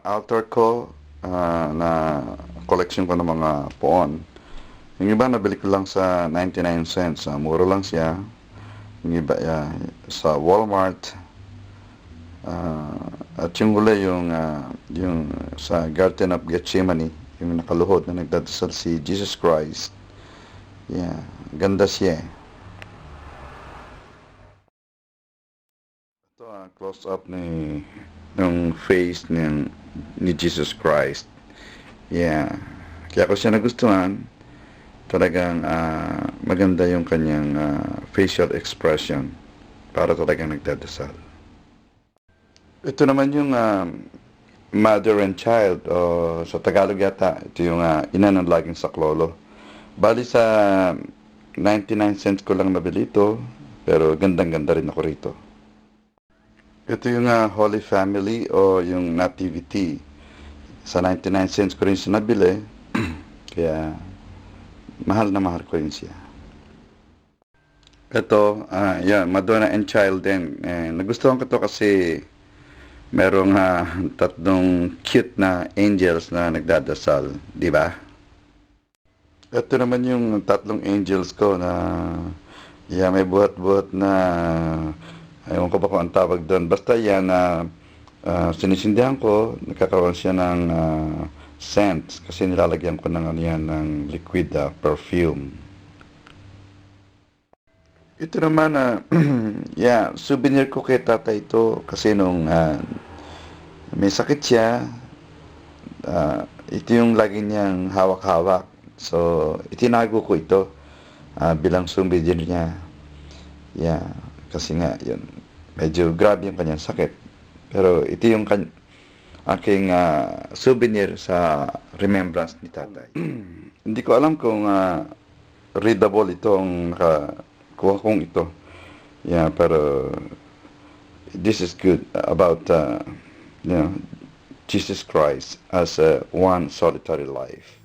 altar ko na collection ko ng mga poon. Yung iba nabili ko lang sa 99 cents. Mura lang siya. Yung iba sa Walmart. At yung huli yung sa Garden of Gethsemane, yung nakaluhod na nagdadasal si Jesus Christ. Yeah, ganda siya. Ito close up ng face ni Jesus Christ. Yeah. Kaya ko siya nagustuhan. Talagang maganda yung kanyang facial expression para talagang nagdadasal. Ito naman yung mother and child o sa Tagalog yata. Ito yung ina ng laging saklolo. Bali sa 99 cents ko lang nabili ito, pero gandang-ganda rin ako rito. Ito yung Holy Family o yung Nativity. Sa 99 cents ko rin siya nabili. Kaya mahal na mahal ko rin siya. Ito, Madonna and Child din. Nagustuhan ko to kasi merong tatlong cute na angels na nagdadasal, di ba? Ito naman yung tatlong angels ko na may buhat-buhat na ewan ko ba kung ang tawag doon. Basta yan na sinisindihan ko, nagkakaroon siya ng scent kasi nilalagyan ko ng ng liquid perfume. Ito naman souvenir ko kay tata ito kasi nung may sakit siya, ito yung lagi niyang hawak-hawak. So, itinago ko ito bilang souvenir niya. Yeah, kasi nga, yun, medyo grabe yung kanyang sakit. Pero ito yung aking souvenir sa remembrance ni tatay. Hindi ko alam kung readable ito ang nakakuha kong ito. Yeah, pero this is good about Jesus Christ as one solitary life.